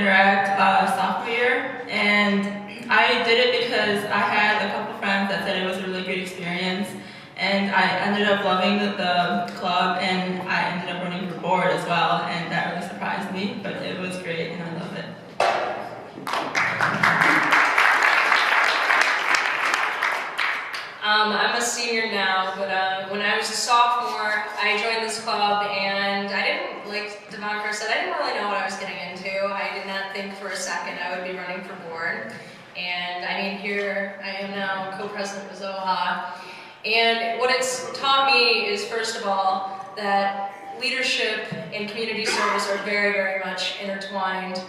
Interact sophomore year, and I did it because I had a couple friends that said it was a really great experience, and I ended up loving the club, and I ended up running for board as well, and that really surprised me, but it was great, and I love it. I'm a senior now, but when I was a sophomore, I joined this club, and I didn't, like Devonker said, I didn't really know what I was getting into. I did not think for a second I would be running for board. And I mean, here I am now, co-president of ZOHA. And what it's taught me is, first of all, that leadership and community service are very, very much intertwined.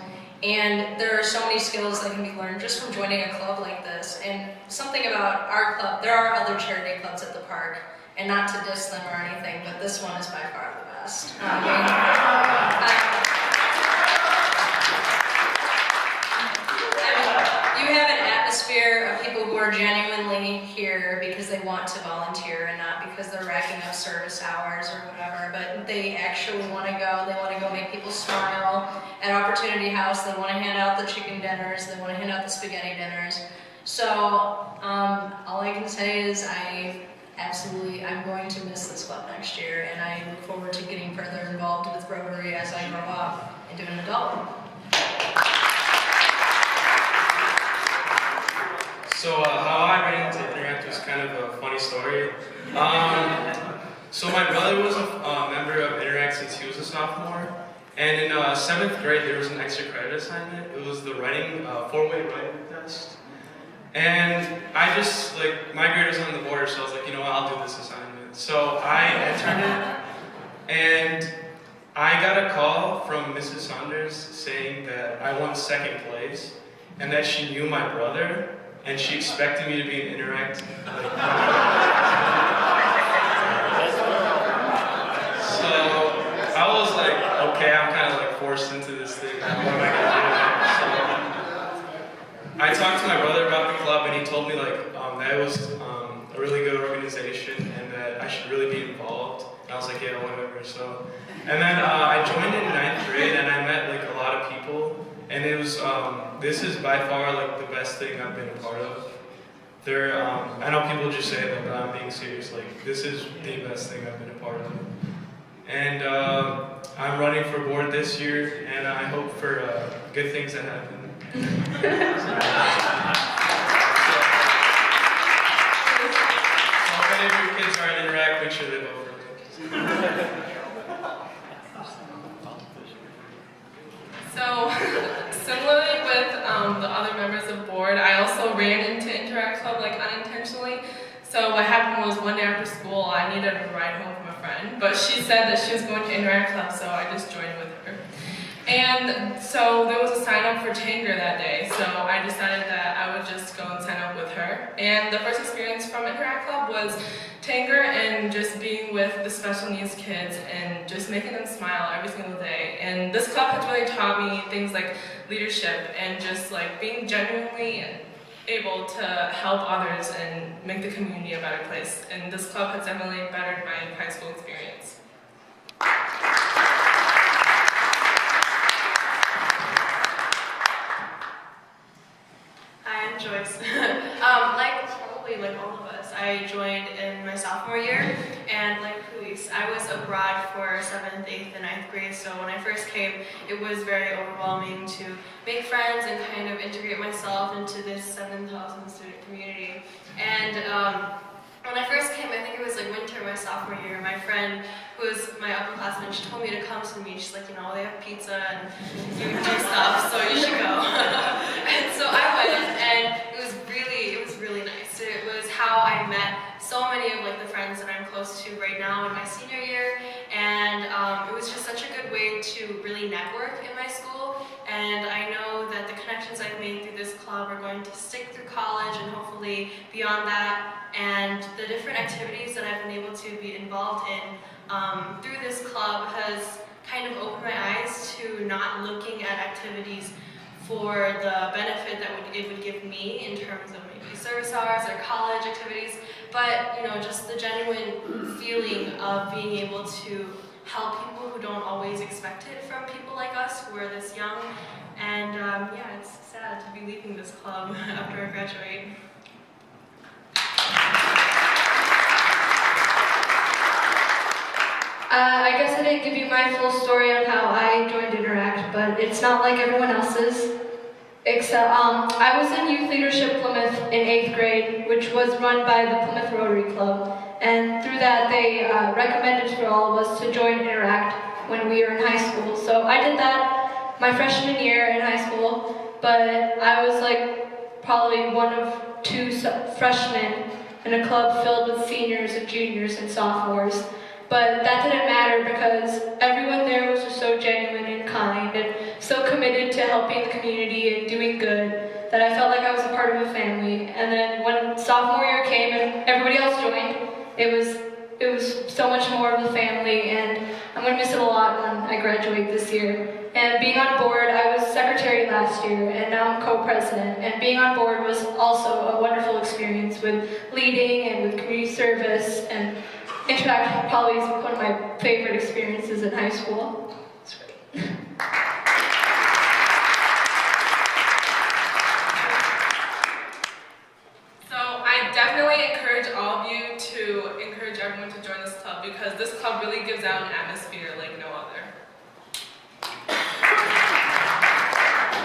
And there are so many skills that can be learned just from joining a club like this. And something about our club, there are other charity clubs at the park, and not to diss them or anything, but this one is by far the best. You have an atmosphere of people who are genuinely here because they want to volunteer and not because they're racking up service hours or whatever, but they actually want to go. They want to go make people smile. At Opportunity House, they want to hand out the chicken dinners, they want to hand out the spaghetti dinners. So all I can say is I'm going to miss this club next year, and I look forward to getting further involved with Rotary as I grow up into an adult. So how I ran into Interact was kind of a funny story. So my brother was a member of Interact since he was a sophomore, and in 7th grade there was an extra credit assignment. It was the writing, 4-way writing test. And I just, my grade was on the border, so I was like, you know what, I'll do this assignment. So I entered it, and I got a call from Mrs. Saunders saying that I won 2nd place, and that she knew my brother, and she expected me to be an Interact. So I was like, okay, I'm kind of forced into this thing. What am I gonna do? So I talked to my brother about the club, and he told me that it was a really good organization and that I should really be involved. And I was like, yeah, whatever. So, and then I joined in 9th grade, and I met a lot of people. And it was, this is by far the best thing I've been a part of. I know people just say that, but I'm being serious. This is the best thing I've been a part of. And I'm running for board this year, and I hope for good things to happen. So if any of your kids are in Interact, make sure they vote for me. So, similarly with the other members of board, I also ran into Interact Club unintentionally. So what happened was one day after school, I needed a ride home from a friend, but she said that she was going to Interact Club, so I just joined with her. And so there was a sign up for Tanger that day, so I decided that I would just go and sign up with her. And the first experience from Interact Club was Tanger and just being with the special needs kids and just making them smile every single day. And this club has really taught me things like leadership and just being genuinely able to help others and make the community a better place. And this club has definitely bettered my high school experience. Hi, I'm Joyce. Probably all of us, I joined in my sophomore year, and like Luis, I was abroad for 7th, 8th, and 9th grade, so when I first came, it was very overwhelming to make friends and kind of integrate myself into this 7,000 student community. And when I first came, I think it was winter my sophomore year, my friend, who was my upperclassman, she told me to come to the meet. She's like, they have pizza and do stuff, so you should go. And so I went, and it was really nice. It was how I met so many of the friends that I'm close to right now in my senior year, and it was just such a good way to really network in my school. And I know that the connections I've made through this club are going to stick through college and hopefully beyond that. And the different activities that I've been able to be involved in through this club has kind of opened my eyes to not looking at activities for the benefit that it would give me in terms of maybe service hours or college activities, but just the genuine feeling of being able to help people who don't always expect it from people like us who are this young, and yeah, it's sad to be leaving this club after I graduate. I guess I didn't give you my full story on how I joined Interact, but it's not like everyone else's. Except, I was in Youth Leadership Plymouth in 8th grade, which was run by the Plymouth Rotary Club. And through that, they recommended for all of us to join Interact when we were in high school. So I did that my freshman year in high school, but I was like probably one of 2 freshmen in a club filled with seniors and juniors and sophomores. But that didn't matter because everyone there was just so genuine and kind and so committed to helping the community and doing good that I felt like I was a part of a family. And then when sophomore year came and everybody else joined, it was so much more of a family, and I'm going to miss it a lot when I graduate this year. And being on board, I was secretary last year, and now I'm co-president. And being on board was also a wonderful experience with leading and with community service, and Interact probably is one of my favorite experiences in high school. It's great. So I definitely encourage all of you to encourage everyone to join this club because this club really gives out an atmosphere like no other.